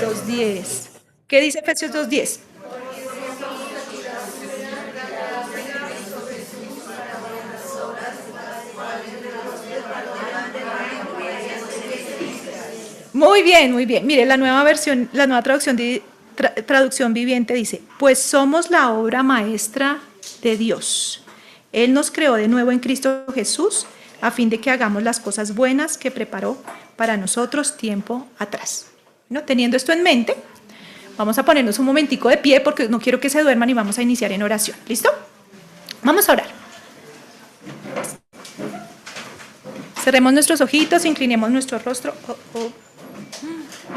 2:10. ¿Qué dice Efesios 2:10? Muy bien, muy bien. Mire, la nueva versión, la nueva traducción viviente dice, pues somos la obra maestra de Dios. Él nos creó de nuevo en Cristo Jesús a fin de que hagamos las cosas buenas que preparó para nosotros tiempo atrás. Bueno, teniendo esto en mente, vamos a ponernos un momentico de pie porque no quiero que se duerman y vamos a iniciar en oración. ¿Listo? Vamos a orar. Cerremos nuestros ojitos, inclinemos nuestro rostro.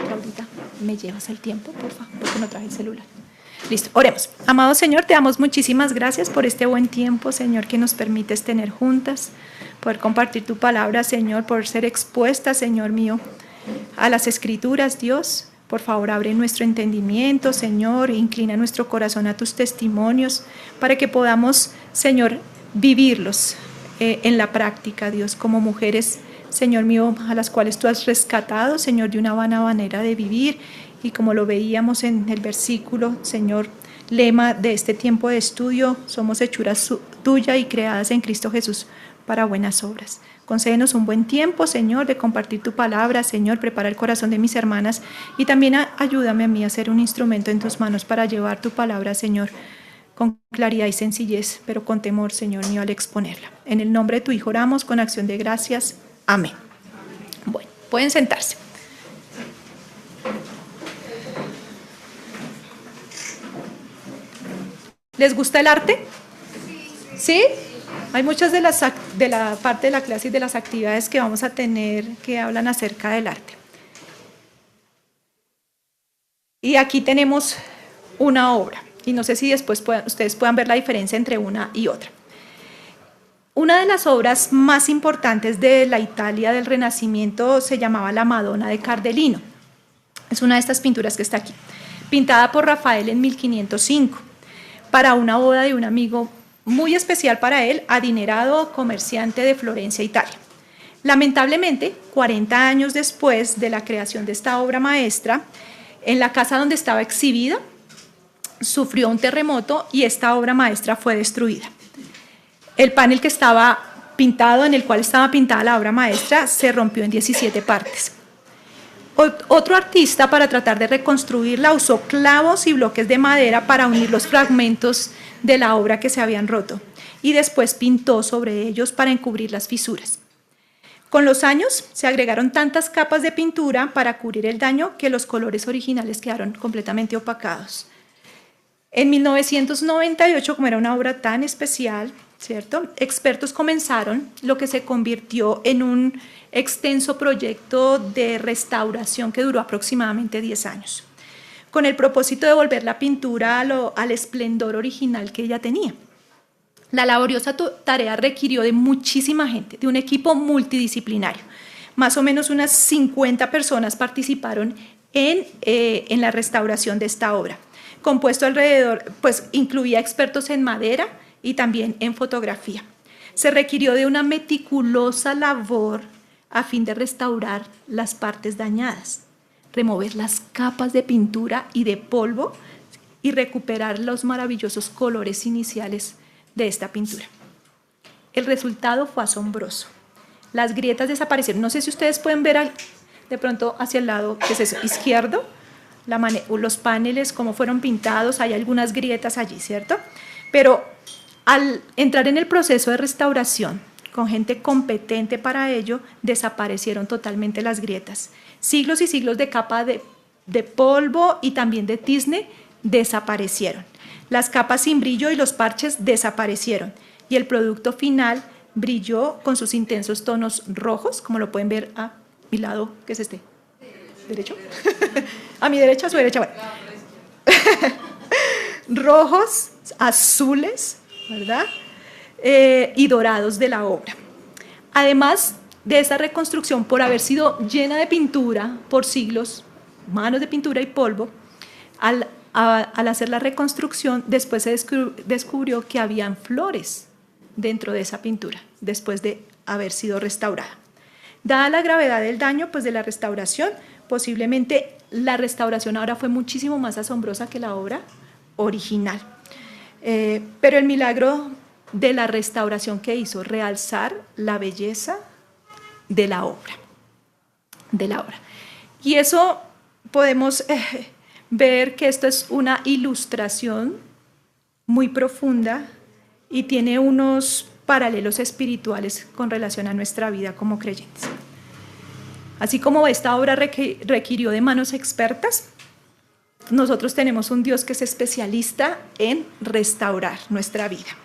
Claudita, ¿me llevas el tiempo, por favor? Porque no traje el celular. Listo, oremos. Amado Señor, te damos muchísimas gracias por este buen tiempo, Señor, que nos permites tener juntas, poder compartir tu palabra, Señor, por ser expuesta, Señor mío, a las Escrituras, Dios. Por favor, abre nuestro entendimiento, Señor, inclina nuestro corazón a tus testimonios, para que podamos, Señor, vivirlos en la práctica, Dios, como mujeres, Señor mío, a las cuales tú has rescatado, Señor, de una vana manera de vivir, y como lo veíamos en el versículo, Señor, lema de este tiempo de estudio, somos hechuras tuya y creadas en Cristo Jesús para buenas obras. Concédenos un buen tiempo, Señor, de compartir tu palabra, Señor, prepara el corazón de mis hermanas y también ayúdame a mí a ser un instrumento en tus manos para llevar tu palabra, Señor, con claridad y sencillez, pero con temor, Señor mío, al exponerla. En el nombre de tu Hijo oramos con acción de gracias. Amén. Bueno, pueden sentarse. ¿Les gusta el arte? ¿Sí? Hay muchas de la parte de la clase y de las actividades que vamos a tener que hablan acerca del arte. Y aquí tenemos una obra, y no sé si después ustedes puedan ver la diferencia entre una y otra. Una de las obras más importantes de la Italia del Renacimiento se llamaba La Madonna de Cardellino. Es una de estas pinturas que está aquí, pintada por Rafael en 1505, para una boda de un amigo muy especial para él, adinerado comerciante de Florencia, Italia. Lamentablemente, 40 años después de la creación de esta obra maestra, en la casa donde estaba exhibida, sufrió un terremoto y esta obra maestra fue destruida. El panel que estaba pintado, en el cual estaba pintada la obra maestra, se rompió en 17 partes. Otro artista, para tratar de reconstruirla, usó clavos y bloques de madera para unir los fragmentos de la obra que se habían roto y después pintó sobre ellos para encubrir las fisuras. Con los años se agregaron tantas capas de pintura para cubrir el daño que los colores originales quedaron completamente opacados. En 1998, como era una obra tan especial, ¿cierto?, expertos comenzaron lo que se convirtió en un extenso proyecto de restauración que duró aproximadamente 10 años, con el propósito de volver la pintura al esplendor original que ella tenía. La laboriosa tarea requirió de muchísima gente, de un equipo multidisciplinario. Más o menos unas 50 personas participaron en la restauración de esta obra, compuesto alrededor, pues incluía expertos en madera y también en fotografía. Se requirió de una meticulosa labor a fin de restaurar las partes dañadas, remover las capas de pintura y de polvo y recuperar los maravillosos colores iniciales de esta pintura. El resultado fue asombroso. Las grietas desaparecieron. No sé si ustedes pueden ver de pronto hacia el lado, ¿qué es eso?, izquierdo, los paneles, cómo fueron pintados, hay algunas grietas allí, ¿cierto? Pero al entrar en el proceso de restauración, con gente competente para ello, desaparecieron totalmente las grietas. Siglos y siglos de capa de polvo y también de tizne desaparecieron. Las capas sin brillo y los parches desaparecieron. Y el producto final brilló con sus intensos tonos rojos, como lo pueden ver a mi lado, ¿qué es este? ¿Derecho? A mi derecha, a su derecha, bueno. Rojos, azules, ¿verdad? Y dorados de la obra. Además de esta reconstrucción, por haber sido llena de pintura por siglos, manos de pintura y polvo, al hacer la reconstrucción, después se descubrió que habían flores dentro de esa pintura, después de haber sido restaurada. Dada la gravedad del daño, pues, de la restauración, posiblemente la restauración ahora fue muchísimo más asombrosa que la obra original. Pero el milagro de la restauración que hizo, realzar la belleza de la obra. Y eso podemos ver que esto es una ilustración muy profunda y tiene unos paralelos espirituales con relación a nuestra vida como creyentes. Así como esta obra requirió de manos expertas, nosotros tenemos un Dios que es especialista en restaurar nuestra vida.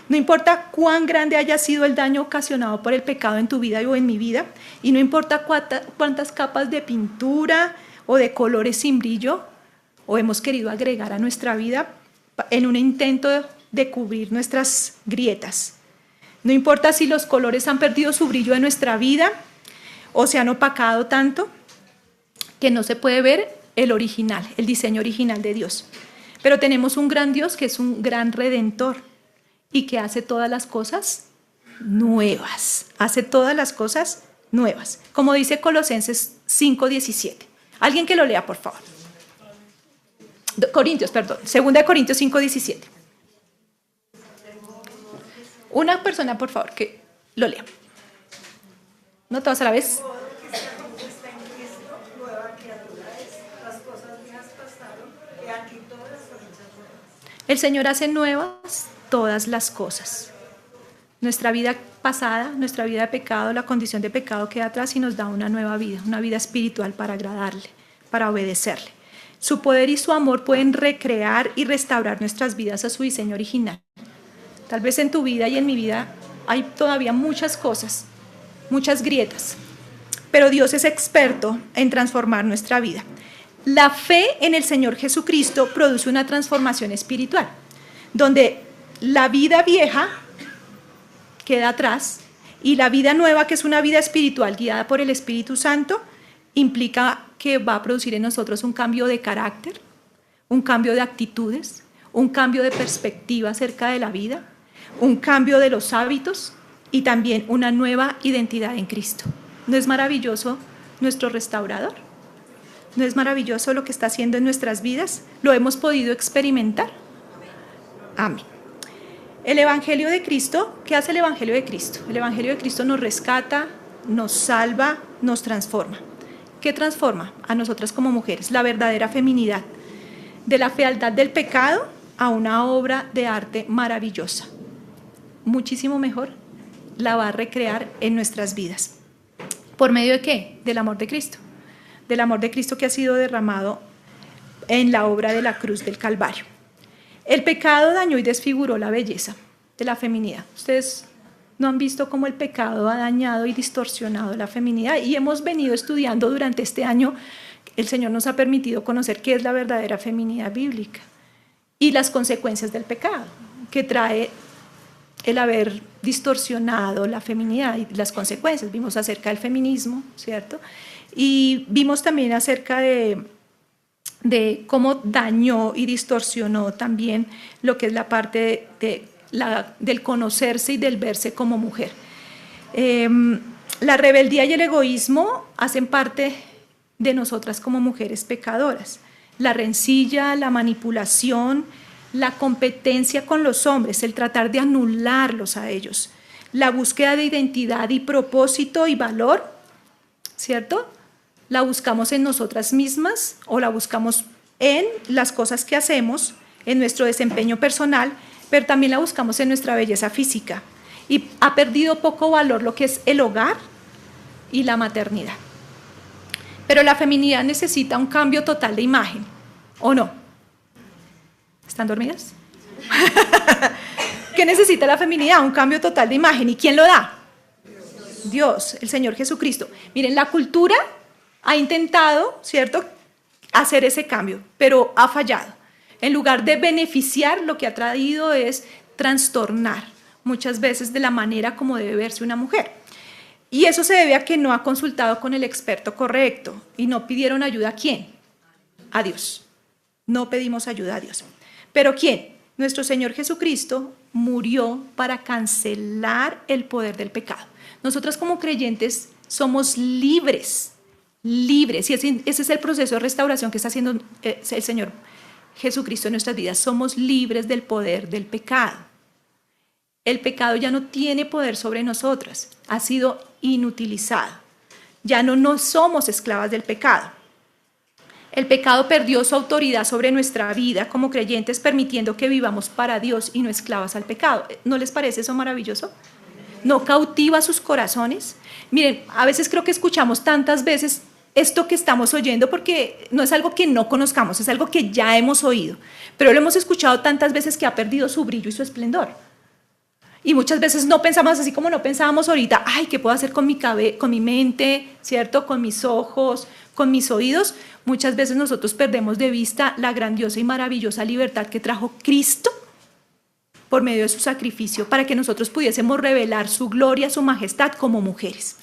No importa cuán grande haya sido el daño ocasionado por el pecado en tu vida o en mi vida, y no importa cuántas capas de pintura o de colores sin brillo o hemos querido agregar a nuestra vida en un intento de cubrir nuestras grietas. No importa si los colores han perdido su brillo en nuestra vida o se han opacado tanto que no se puede ver el original, el diseño original de Dios. Pero tenemos un gran Dios que es un gran redentor y que hace todas las cosas nuevas. Hace todas las cosas nuevas. Como dice Colosenses 5:17. Alguien que lo lea, por favor. 2 Corintios 5:17. Una persona, por favor, que lo lea. No todas a la vez. El Señor hace nuevas todas las cosas. Nuestra vida pasada, nuestra vida de pecado, la condición de pecado queda atrás y nos da una nueva vida, una vida espiritual para agradarle, para obedecerle. Su poder y su amor pueden recrear y restaurar nuestras vidas a su diseño original. Tal vez en tu vida y en mi vida hay todavía muchas cosas, muchas grietas, pero Dios es experto en transformar nuestra vida. La fe en el Señor Jesucristo produce una transformación espiritual, donde la vida vieja queda atrás y la vida nueva, que es una vida espiritual guiada por el Espíritu Santo, implica que va a producir en nosotros un cambio de carácter, un cambio de actitudes, un cambio de perspectiva acerca de la vida, un cambio de los hábitos y también una nueva identidad en Cristo. ¿No es maravilloso nuestro restaurador? ¿No es maravilloso lo que está haciendo en nuestras vidas? ¿Lo hemos podido experimentar? Amén. El Evangelio de Cristo, ¿qué hace el Evangelio de Cristo? El Evangelio de Cristo nos rescata, nos salva, nos transforma. ¿Qué transforma a nosotras como mujeres? La verdadera feminidad. De la fealdad del pecado a una obra de arte maravillosa. Muchísimo mejor la va a recrear en nuestras vidas. ¿Por medio de qué? Del amor de Cristo. Del amor de Cristo que ha sido derramado en la obra de la cruz del Calvario. El pecado dañó y desfiguró la belleza de la feminidad. Ustedes no han visto cómo el pecado ha dañado y distorsionado la feminidad, y hemos venido estudiando durante este año. El Señor nos ha permitido conocer qué es la verdadera feminidad bíblica y las consecuencias del pecado que trae el haber distorsionado la feminidad y las consecuencias. Vimos acerca del feminismo, ¿cierto? Y vimos también acerca de cómo dañó y distorsionó también lo que es la parte del conocerse y del verse como mujer. La rebeldía y el egoísmo hacen parte de nosotras como mujeres pecadoras. La rencilla, la manipulación, la competencia con los hombres, el tratar de anularlos a ellos, la búsqueda de identidad y propósito y valor, ¿cierto? La buscamos en nosotras mismas o la buscamos en las cosas que hacemos, en nuestro desempeño personal, pero también la buscamos en nuestra belleza física. Y ha perdido poco valor lo que es el hogar y la maternidad. Pero la feminidad necesita un cambio total de imagen, ¿o no? ¿Están dormidas? ¿Qué necesita la feminidad? Un cambio total de imagen. ¿Y quién lo da? Dios, el Señor Jesucristo. Miren, la cultura ha intentado, ¿cierto?, hacer ese cambio, pero ha fallado. En lugar de beneficiar, lo que ha traído es trastornar muchas veces de la manera como debe verse una mujer. Y eso se debe a que no ha consultado con el experto correcto y no pidieron ayuda. ¿A quién? A Dios. No pedimos ayuda a Dios. ¿Pero quién? Nuestro Señor Jesucristo murió para cancelar el poder del pecado. Nosotros como creyentes somos libres libres. Y ese es el proceso de restauración que está haciendo el Señor Jesucristo en nuestras vidas. Somos libres del poder del pecado. El pecado ya no tiene poder sobre nosotras, ha sido inutilizado. Ya no somos esclavas del pecado. El pecado perdió su autoridad sobre nuestra vida como creyentes, permitiendo que vivamos para Dios y no esclavas al pecado. ¿No les parece eso maravilloso? ¿No cautiva sus corazones? Miren, a veces creo que escuchamos tantas veces esto que estamos oyendo, porque no es algo que no conozcamos, es algo que ya hemos oído, pero lo hemos escuchado tantas veces que ha perdido su brillo y su esplendor. Y muchas veces no pensamos así como no pensábamos ahorita, ay, ¿qué puedo hacer con mi mente, ¿cierto? Con mis ojos, con mis oídos. Muchas veces nosotros perdemos de vista la grandiosa y maravillosa libertad que trajo Cristo por medio de su sacrificio para que nosotros pudiésemos revelar su gloria, su majestad como mujeres.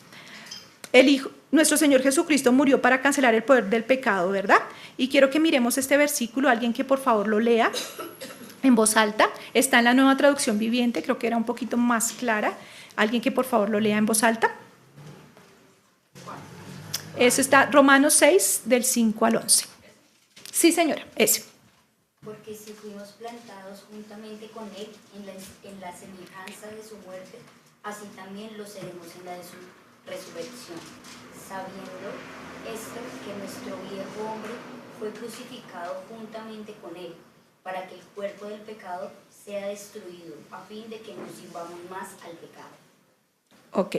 Nuestro Señor Jesucristo murió para cancelar el poder del pecado, ¿verdad? Y quiero que miremos este versículo, alguien que por favor lo lea en voz alta. Está en la Nueva Traducción Viviente, creo que era un poquito más clara. Alguien que por favor lo lea en voz alta. Eso está Romanos 6, del 5 al 11. Sí, señora, ese. Porque si fuimos plantados juntamente con Él en la semejanza de su muerte, así también lo seremos en la de su resurrección, sabiendo esto, que nuestro viejo hombre fue crucificado juntamente con Él, para que el cuerpo del pecado sea destruido, a fin de que no sirvamos más al pecado. Ok,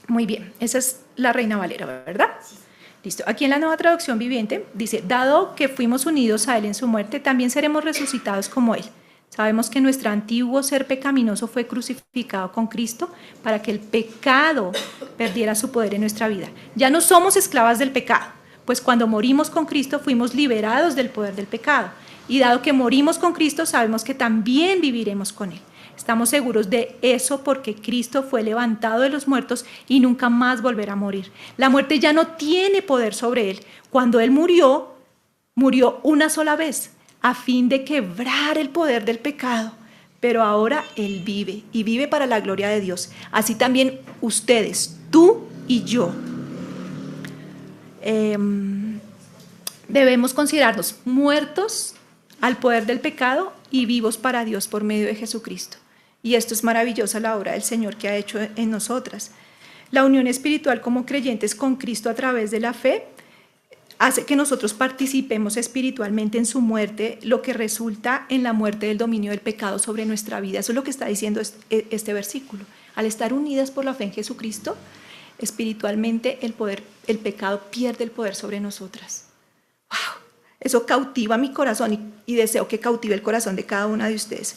muy bien, esa es la Reina Valera, ¿verdad? Sí. Listo. Aquí en la Nueva Traducción Viviente dice, dado que fuimos unidos a Él en su muerte, también seremos resucitados como Él. Sabemos que nuestro antiguo ser pecaminoso fue crucificado con Cristo para que el pecado perdiera su poder en nuestra vida. Ya no somos esclavas del pecado, pues cuando morimos con Cristo fuimos liberados del poder del pecado. Y dado que morimos con Cristo, sabemos que también viviremos con Él. Estamos seguros de eso porque Cristo fue levantado de los muertos y nunca más volverá a morir. La muerte ya no tiene poder sobre Él. Cuando Él murió, murió una sola vez a fin de quebrar el poder del pecado. Pero ahora Él vive y vive para la gloria de Dios. Así también ustedes, tú y yo, debemos considerarnos muertos al poder del pecado y vivos para Dios por medio de Jesucristo. Y esto es maravillosa la obra del Señor que ha hecho en nosotras. La unión espiritual como creyentes con Cristo a través de la fe hace que nosotros participemos espiritualmente en su muerte, lo que resulta en la muerte del dominio del pecado sobre nuestra vida. Eso es lo que está diciendo este versículo. Al estar unidas por la fe en Jesucristo, espiritualmente el pecado pierde el poder sobre nosotras. ¡Wow! Eso cautiva mi corazón y deseo que cautive el corazón de cada una de ustedes.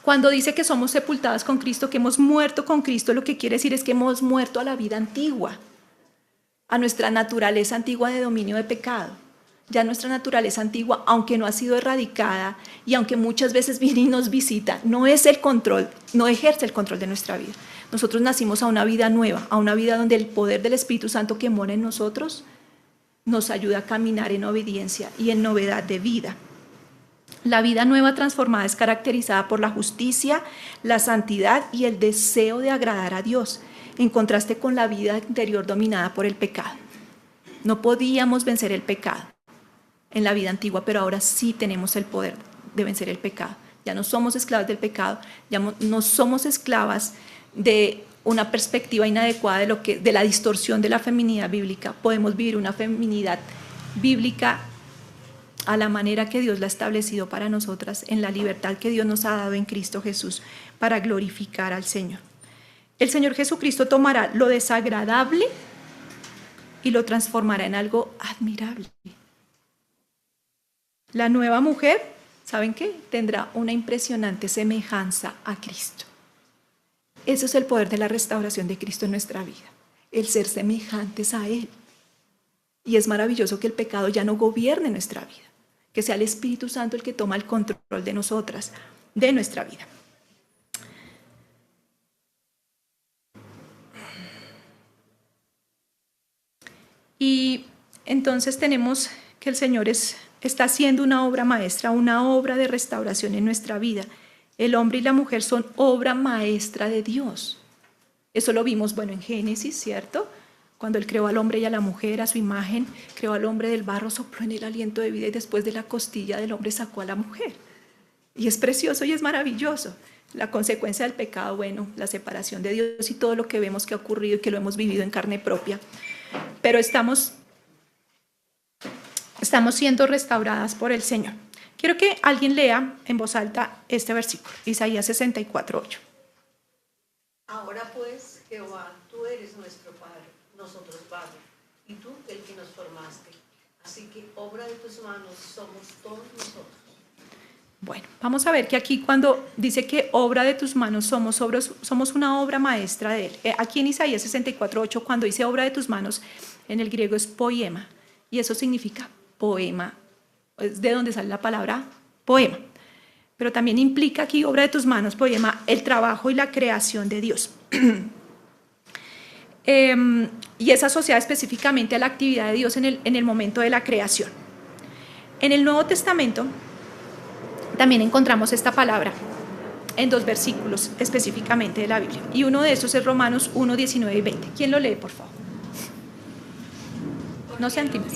Cuando dice que somos sepultadas con Cristo, que hemos muerto con Cristo, lo que quiere decir es que hemos muerto a la vida antigua, a nuestra naturaleza antigua de dominio de pecado. Ya nuestra naturaleza antigua, aunque no ha sido erradicada y aunque muchas veces viene y nos visita, no ejerce el control de nuestra vida. Nosotros nacimos a una vida nueva, a una vida donde el poder del Espíritu Santo que mora en nosotros nos ayuda a caminar en obediencia y en novedad de vida. La vida nueva transformada es caracterizada por la justicia, la santidad y el deseo de agradar a Dios, en contraste con la vida interior dominada por el pecado. No podíamos vencer el pecado en la vida antigua, pero ahora sí tenemos el poder de vencer el pecado. Ya no somos esclavas del pecado, ya no somos esclavas de una perspectiva inadecuada de la distorsión de la feminidad bíblica. Podemos vivir una feminidad bíblica a la manera que Dios la ha establecido para nosotras, en la libertad que Dios nos ha dado en Cristo Jesús, para glorificar al Señor. El Señor Jesucristo tomará lo desagradable y lo transformará en algo admirable. La nueva mujer, ¿saben qué? Tendrá una impresionante semejanza a Cristo. Eso es el poder de la restauración de Cristo en nuestra vida, el ser semejantes a Él. Y es maravilloso que el pecado ya no gobierne nuestra vida, que sea el Espíritu Santo el que toma el control de nosotras, de nuestra vida. Y entonces tenemos que el Señor está haciendo una obra maestra, una obra de restauración en nuestra vida. El hombre y la mujer son obra maestra de Dios. Eso lo vimos, bueno, en Génesis, ¿cierto? Cuando Él creó al hombre y a la mujer a su imagen, creó al hombre del barro, sopló en el aliento de vida y después de la costilla del hombre sacó a la mujer. Y es precioso y es maravilloso. La consecuencia del pecado, bueno, la separación de Dios y todo lo que vemos que ha ocurrido y que lo hemos vivido en carne propia. Pero estamos siendo restauradas por el Señor. Quiero que alguien lea en voz alta este versículo, Isaías 64:8. Ahora pues, Jehová, tú eres nuestro Padre, nosotros barro, y tú el que nos formaste. Así que obra de tus manos somos todos nosotros. Bueno, vamos a ver que aquí cuando dice que obra de tus manos somos una obra maestra de Él. Aquí en Isaías 64:8, cuando dice obra de tus manos, en el griego es poema, y eso significa poema, es de donde sale la palabra poema. Pero también implica aquí obra de tus manos, poema, el trabajo y la creación de Dios. Y es asociada específicamente a la actividad de Dios en el momento de la creación. En el Nuevo Testamento también encontramos esta palabra en 2 versículos específicamente de la Biblia. Y uno de esos es Romanos 1, 19 y 20. ¿Quién lo lee, por favor? No sean tímidos.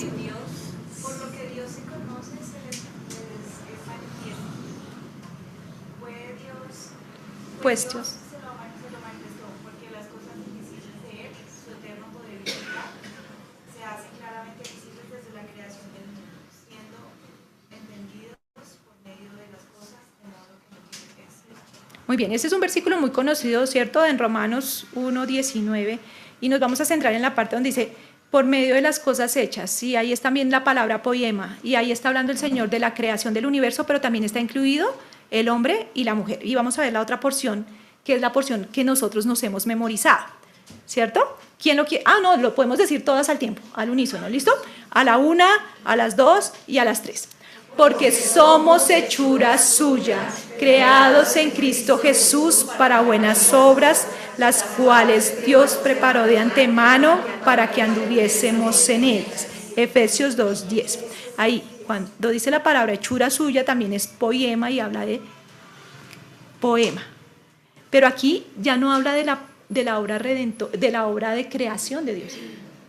Por lo que Dios se conoce, se les es manifiesto. Pues Dios Se lo manifestó, porque las cosas invisibles de Él, su eterno poder y verdad, se hacen claramente visibles desde la creación del mundo, siendo entendidos por medio de las cosas, de modo que no tienen precio. Muy bien, este es un versículo muy conocido, ¿cierto? En Romanos 1, 19, y nos vamos a centrar en la parte donde dice, por medio de las cosas hechas, y ahí está también la palabra poema, y ahí está hablando el Señor de la creación del universo, pero también está incluido el hombre y la mujer. Y vamos a ver la otra porción, que es la porción que nosotros nos hemos memorizado, ¿cierto? ¿Quién lo quiere? No, lo podemos decir todas al tiempo, al unísono, ¿listo? A la 1, a las 2 y a las 3. Porque somos hechura suya, creados en Cristo Jesús para buenas obras, las cuales Dios preparó de antemano para que anduviésemos en ellas. Efesios 2:10. Ahí, cuando dice la palabra hechura suya, también es poema y habla de poema. Pero aquí ya no habla de la obra de la obra de creación de Dios,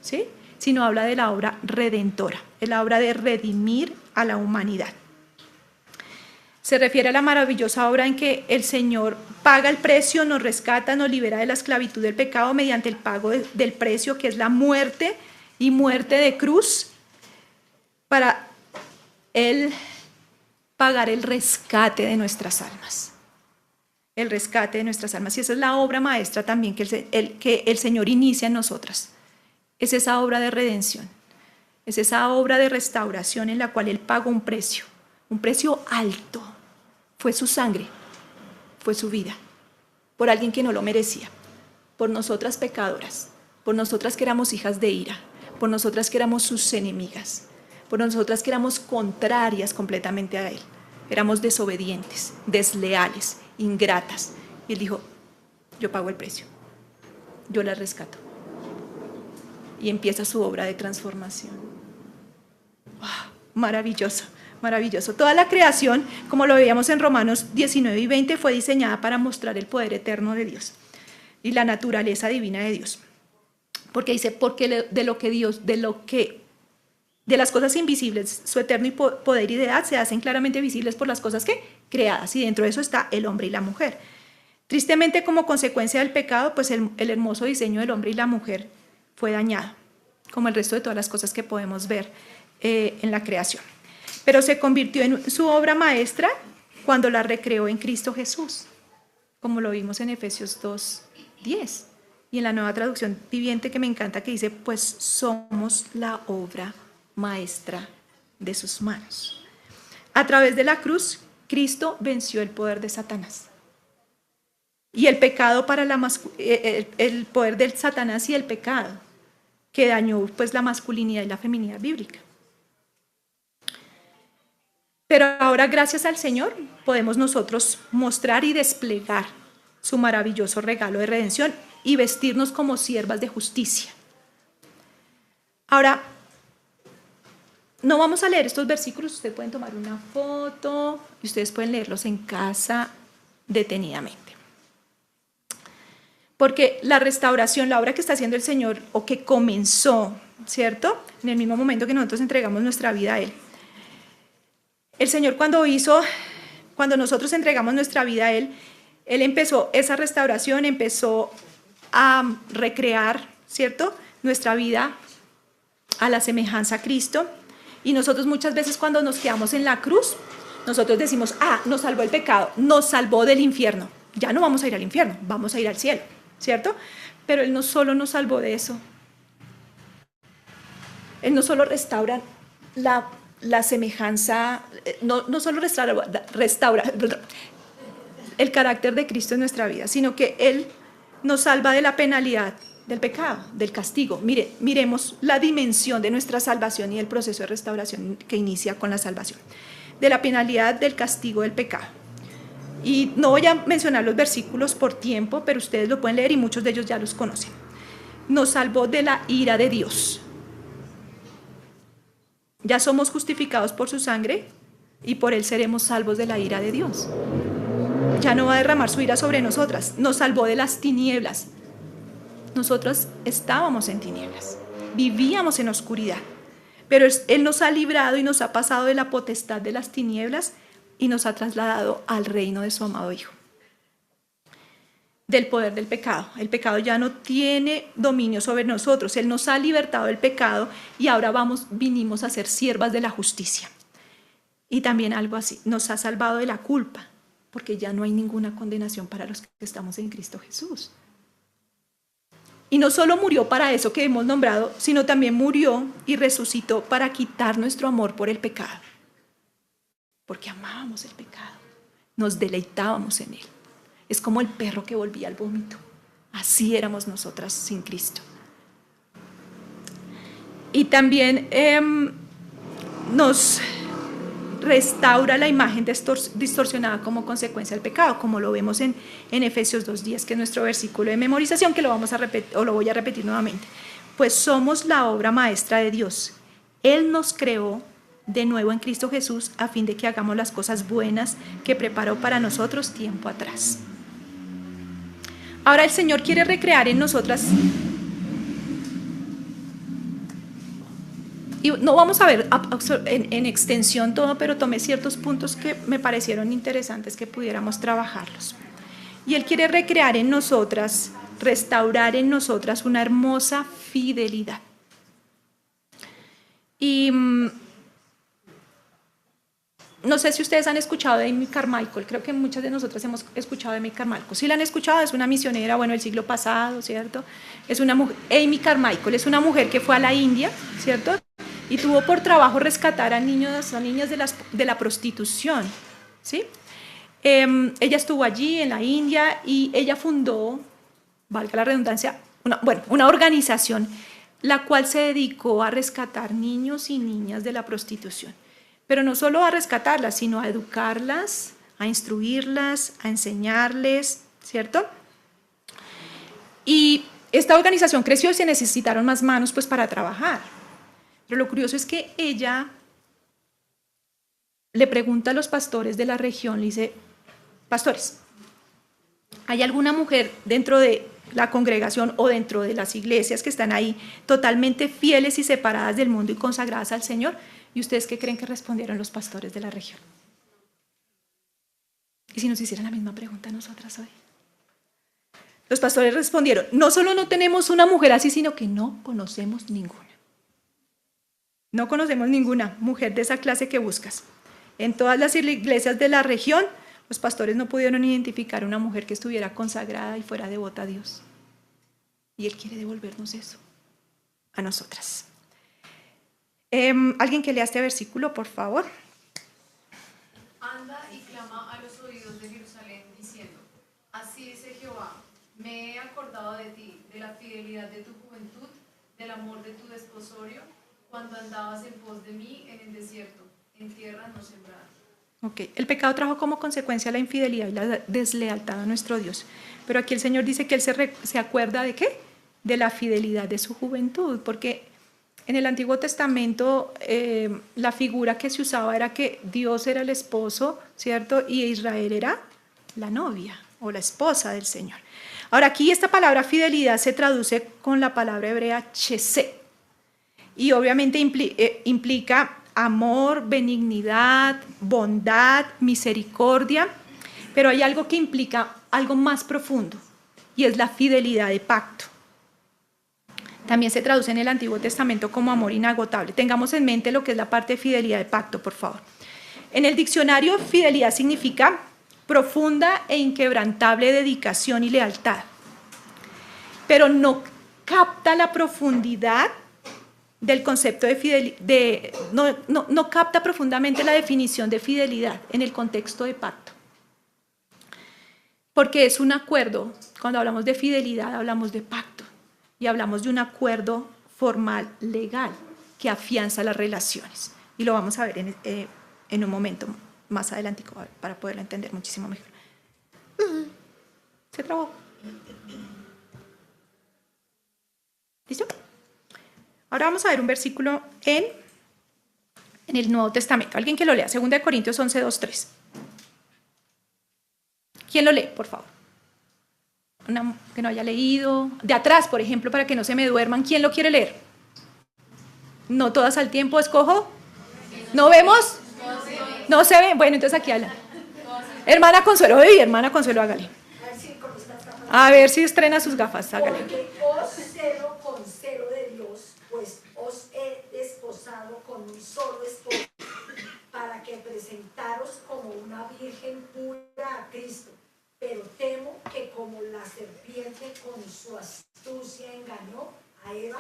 ¿sí? Sino habla de la obra redentora, es la obra de redimir a la humanidad. Se refiere a la maravillosa obra en que el Señor paga el precio, nos rescata, nos libera de la esclavitud del pecado mediante el pago del precio, que es la muerte y muerte de cruz, para Él pagar el rescate de nuestras almas. El rescate de nuestras almas. Y esa es la obra maestra también que el Señor inicia en nosotras. Es esa obra de redención. Es esa obra de restauración en la cual Él pagó un precio alto. Fue su sangre, fue su vida, por alguien que no lo merecía, por nosotras pecadoras, por nosotras que éramos hijas de ira, por nosotras que éramos sus enemigas, por nosotras que éramos contrarias completamente a Él. Éramos desobedientes, desleales, ingratas. Y Él dijo, yo pago el precio, yo la rescato. Y empieza su obra de transformación. ¡Wow! Maravilloso, maravilloso. Toda la creación, como lo veíamos en Romanos 19 y 20, fue diseñada para mostrar el poder eterno de Dios y la naturaleza divina de Dios. Porque dice, porque de las cosas invisibles, su eterno poder y deidad se hacen claramente visibles por las cosas que creadas, y dentro de eso está el hombre y la mujer. Tristemente, como consecuencia del pecado, pues el hermoso diseño del hombre y la mujer fue dañado, como el resto de todas las cosas que podemos ver en la creación. Pero se convirtió en su obra maestra cuando la recreó en Cristo Jesús, como lo vimos en Efesios 2:10, y en la Nueva Traducción Viviente, que me encanta, que dice, pues somos la obra maestra de sus manos. A través de la cruz, Cristo venció el poder de Satanás. Y el pecado el poder del Satanás y el pecado, que dañó pues la masculinidad y la feminidad bíblica. Pero ahora, gracias al Señor, podemos nosotros mostrar y desplegar su maravilloso regalo de redención y vestirnos como siervas de justicia. Ahora, no vamos a leer estos versículos, ustedes pueden tomar una foto y ustedes pueden leerlos en casa detenidamente. Porque la restauración, la obra que está haciendo el Señor, o que comenzó, ¿cierto? En el mismo momento que nosotros entregamos nuestra vida a Él. El Señor cuando nosotros entregamos nuestra vida a Él, Él empezó esa restauración, empezó a recrear, ¿cierto?, nuestra vida a la semejanza a Cristo. Y nosotros muchas veces cuando nos quedamos en la cruz, nosotros decimos, nos salvó el pecado, nos salvó del infierno. Ya no vamos a ir al infierno, vamos a ir al cielo, ¿cierto? Pero Él no solo nos salvó de eso. Él no solo restaura la semejanza, no solo restaura el carácter de Cristo en nuestra vida, sino que Él nos salva de la penalidad del pecado, del castigo. Miremos la dimensión de nuestra salvación y el proceso de restauración que inicia con la salvación. De la penalidad del castigo del pecado. Y no voy a mencionar los versículos por tiempo, pero ustedes lo pueden leer y muchos de ellos ya los conocen. Nos salvó de la ira de Dios. Ya somos justificados por su sangre y por Él seremos salvos de la ira de Dios. Ya no va a derramar su ira sobre nosotras. Nos salvó de las tinieblas. Nosotros estábamos en tinieblas, vivíamos en oscuridad, pero Él nos ha librado y nos ha pasado de la potestad de las tinieblas y nos ha trasladado al reino de su amado Hijo. Del poder del pecado. El pecado ya no tiene dominio sobre nosotros. Él nos ha libertado del pecado y ahora vinimos a ser siervas de la justicia. Y también algo así, nos ha salvado de la culpa, porque ya no hay ninguna condenación para los que estamos en Cristo Jesús. Y no solo murió para eso que hemos nombrado, sino también murió y resucitó para quitar nuestro amor por el pecado. Porque amábamos el pecado, nos deleitábamos en él. Es como el perro que volvía al vómito. Así éramos nosotras sin Cristo. Y también nos restaura la imagen distorsionada como consecuencia del pecado, como lo vemos en Efesios 2:10, que es nuestro versículo de memorización, que lo vamos a repetir, o lo voy a repetir nuevamente. Pues somos la obra maestra de Dios. Él nos creó de nuevo en Cristo Jesús a fin de que hagamos las cosas buenas que preparó para nosotros tiempo atrás. Ahora el Señor quiere recrear en nosotras. Y no vamos a ver en extensión todo, pero tomé ciertos puntos que me parecieron interesantes que pudiéramos trabajarlos. Y Él quiere recrear en nosotras, restaurar en nosotras una hermosa fidelidad. Y no sé si ustedes han escuchado de Amy Carmichael, creo que muchas de nosotras hemos escuchado de Amy Carmichael. Si la han escuchado, es una misionera, el siglo pasado, ¿cierto? Es una mujer, Amy Carmichael es una mujer que fue a la India, ¿cierto? Y tuvo por trabajo rescatar a niñas de la prostitución, ¿sí? Ella estuvo allí en la India y ella fundó, valga la redundancia, una organización la cual se dedicó a rescatar niños y niñas de la prostitución. Pero no solo a rescatarlas, sino a educarlas, a instruirlas, a enseñarles, ¿cierto? Y esta organización creció y se necesitaron más manos pues, para trabajar. Pero lo curioso es que ella le pregunta a los pastores de la región, le dice, pastores, ¿hay alguna mujer dentro de la congregación o dentro de las iglesias que están ahí totalmente fieles y separadas del mundo y consagradas al Señor? ¿Y ustedes qué creen que respondieron los pastores de la región? ¿Y si nos hicieran la misma pregunta a nosotras hoy? Los pastores respondieron, no solo no tenemos una mujer así, sino que no conocemos ninguna. No conocemos ninguna mujer de esa clase que buscas. En todas las iglesias de la región, los pastores no pudieron identificar una mujer que estuviera consagrada y fuera devota a Dios. Y Él quiere devolvernos eso a nosotras. ¿Alguien que lea este versículo, por favor? Anda y clama a los oídos de Jerusalén, diciendo, así dice Jehová, me he acordado de ti, de la fidelidad de tu juventud, del amor de tu desposorio, cuando andabas en pos de mí en el desierto, en tierra no sembrada. Okay. El pecado trajo como consecuencia la infidelidad y la deslealtad a nuestro Dios. Pero aquí el Señor dice que Él se acuerda ¿de qué? De la fidelidad de su juventud, porque en el Antiguo Testamento la figura que se usaba era que Dios era el esposo, ¿cierto? Y Israel era la novia o la esposa del Señor. Ahora, aquí esta palabra fidelidad se traduce con la palabra hebrea chesed. Y obviamente implica amor, benignidad, bondad, misericordia, pero hay algo que implica algo más profundo, y es la fidelidad de pacto. También se traduce en el Antiguo Testamento como amor inagotable. Tengamos en mente lo que es la parte de fidelidad de pacto, por favor. En el diccionario, fidelidad significa profunda e inquebrantable dedicación y lealtad, pero no capta la profundidad del concepto de fidelidad, no capta profundamente la definición de fidelidad en el contexto de pacto. Porque es un acuerdo, cuando hablamos de fidelidad hablamos de pacto y hablamos de un acuerdo formal, legal, que afianza las relaciones. Y lo vamos a ver en un momento más adelante para poderlo entender muchísimo mejor. Se trabó. ¿Listo? Ahora vamos a ver un versículo en el Nuevo Testamento. Alguien que lo lea, 2 Corintios 11, 2, 3. ¿Quién lo lee, por favor? Una que no haya leído. De atrás, por ejemplo, para que no se me duerman. ¿Quién lo quiere leer? No todas al tiempo, escojo. ¿No vemos? No se ve. Bueno, entonces aquí habla. Hermana Consuelo, hermana Consuelo, hágale. A ver si estrena sus gafas, hágale. Porque os celo con celo de Dios, pues os he desposado con un solo esposo, para que presentaros como una virgen pura a Cristo. Pero temo que como la serpiente con su astucia engañó a Eva,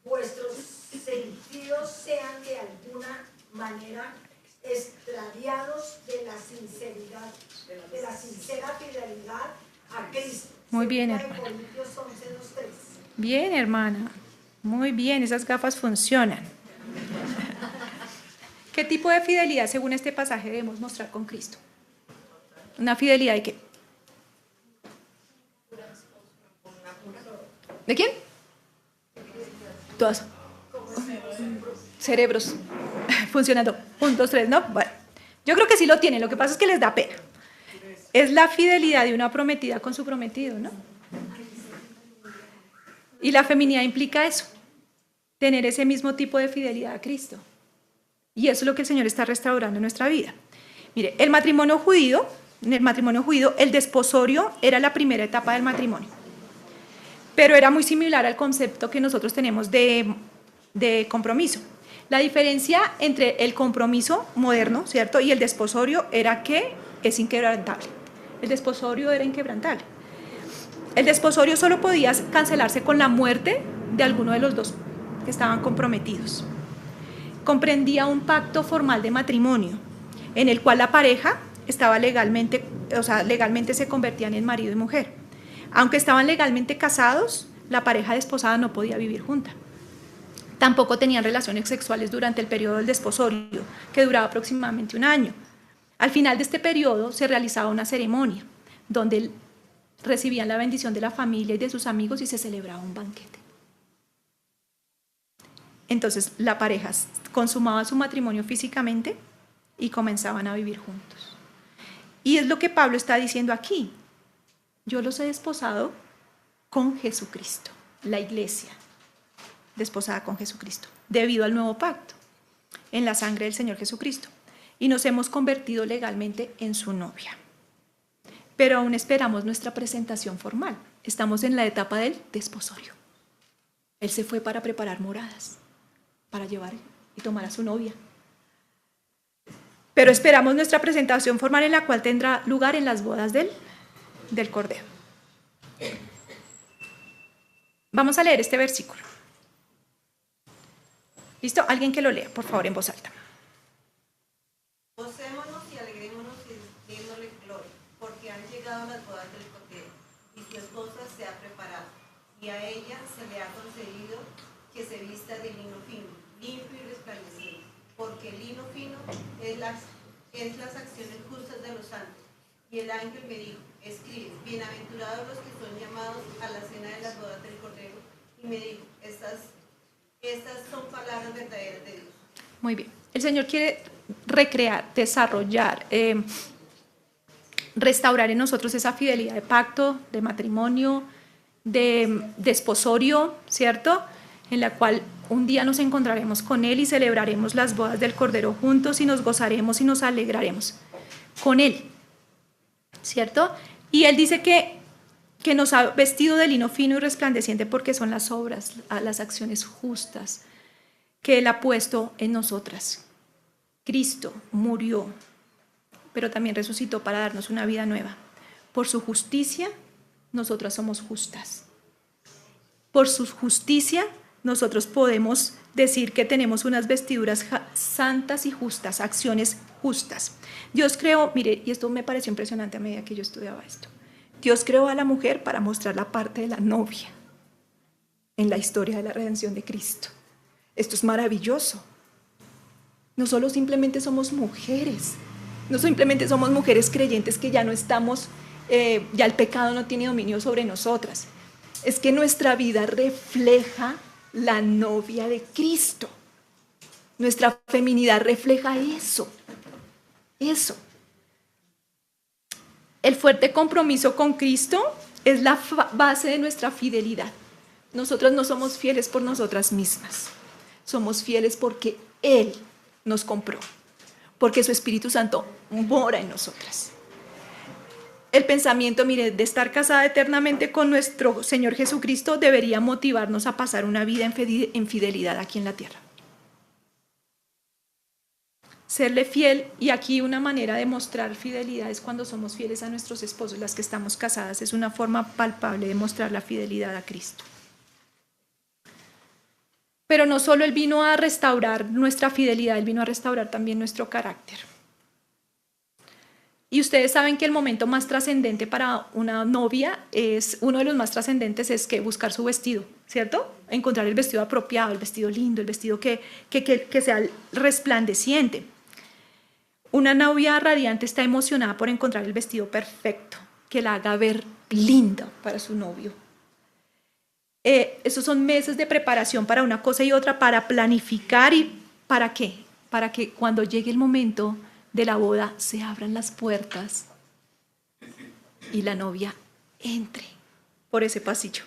vuestros sentidos sean de alguna manera extraviados de la sinceridad, de la sincera fidelidad a Cristo. Muy bien, hermana. Corintios 11, 2, 3. Bien, hermana. Muy bien, esas gafas funcionan. ¿Qué tipo de fidelidad, según este pasaje, debemos mostrar con Cristo? ¿Una fidelidad de qué? ¿De quién? Todas. Cerebros funcionando. 1, 2, 3, ¿no? Bueno, yo creo que sí lo tienen, lo que pasa es que les da pena. Es la fidelidad de una prometida con su prometido, ¿no? Y la feminidad implica eso, tener ese mismo tipo de fidelidad a Cristo. Y eso es lo que el Señor está restaurando en nuestra vida. Mire, en el matrimonio judío, el desposorio era la primera etapa del matrimonio. Pero era muy similar al concepto que nosotros tenemos de compromiso. La diferencia entre el compromiso moderno, ¿cierto?, y el desposorio era que es inquebrantable. El desposorio era inquebrantable. El desposorio solo podía cancelarse con la muerte de alguno de los dos que estaban comprometidos. Comprendía un pacto formal de matrimonio en el cual la pareja estaba legalmente se convertían en marido y mujer. Aunque estaban legalmente casados, la pareja desposada no podía vivir junta. Tampoco tenían relaciones sexuales durante el periodo del desposorio, que duraba aproximadamente 1 año. Al final de este periodo se realizaba una ceremonia donde recibían la bendición de la familia y de sus amigos y se celebraba un banquete. Entonces la pareja consumaba su matrimonio físicamente y comenzaban a vivir juntos. Y es lo que Pablo está diciendo aquí. Yo los he desposado con Jesucristo, la iglesia desposada con Jesucristo, debido al nuevo pacto, en la sangre del Señor Jesucristo. Y nos hemos convertido legalmente en su novia. Pero aún esperamos nuestra presentación formal. Estamos en la etapa del desposorio. Él se fue para preparar moradas, para llevar y tomar a su novia. Pero esperamos nuestra presentación formal, en la cual tendrá lugar en las bodas del Cordero. Vamos a leer este versículo. ¿Listo? Alguien que lo lea, por favor, en voz alta. Gocémonos y alegrémonos démosle gloria, porque han llegado las bodas del Cordero, y su esposa se ha preparado, y a ella se le ha concedido que se vista de lino fino, limpio y resplandeciente, porque el lino fino es las acciones justas de los santos. Y el ángel me dijo, escribe, bienaventurados los que son llamados a la cena de las bodas del Cordero. Y me dijo, estas son palabras verdaderas de Dios. Muy bien. El Señor quiere recrear, desarrollar, restaurar en nosotros esa fidelidad de pacto, de matrimonio, de desposorio, ¿cierto? En la cual un día nos encontraremos con Él y celebraremos las bodas del Cordero juntos y nos gozaremos y nos alegraremos con Él, ¿cierto? Y Él dice que nos ha vestido de lino fino y resplandeciente porque son las obras, las acciones justas que Él ha puesto en nosotras. Cristo murió, pero también resucitó para darnos una vida nueva. Por su justicia, nosotras somos justas. Por su justicia, nosotros podemos decir que tenemos unas vestiduras santas y justas, acciones justas. Dios creó, mire, y esto me pareció impresionante a medida que yo estudiaba esto. Dios creó a la mujer para mostrar la parte de la novia en la historia de la redención de Cristo. Esto es maravilloso. No solo simplemente somos mujeres, no simplemente somos mujeres creyentes que ya no estamos, ya el pecado no tiene dominio sobre nosotras. Es que nuestra vida refleja la novia de Cristo. Nuestra feminidad refleja eso. Eso. El fuerte compromiso con Cristo es la base de nuestra fidelidad. Nosotras no somos fieles por nosotras mismas. Somos fieles porque Él nos compró, porque su Espíritu Santo mora en nosotras. El pensamiento, mire, de estar casada eternamente con nuestro Señor Jesucristo debería motivarnos a pasar una vida en fidelidad aquí en la tierra. Serle fiel, y aquí una manera de mostrar fidelidad es cuando somos fieles a nuestros esposos. Las que estamos casadas es una forma palpable de mostrar la fidelidad a Cristo. Pero no solo Él vino a restaurar nuestra fidelidad, Él vino a restaurar también nuestro carácter. Y ustedes saben que el momento más trascendente para una novia es, uno de los más trascendentes es que buscar su vestido, ¿cierto? Encontrar el vestido apropiado, el vestido lindo, el vestido que sea resplandeciente. Una novia radiante está emocionada por encontrar el vestido perfecto, que la haga ver linda para su novio. Esos son meses de preparación para una cosa y otra, para planificar. ¿Y para qué? Para que cuando llegue el momento de la boda se abran las puertas y la novia entre por ese pasillo,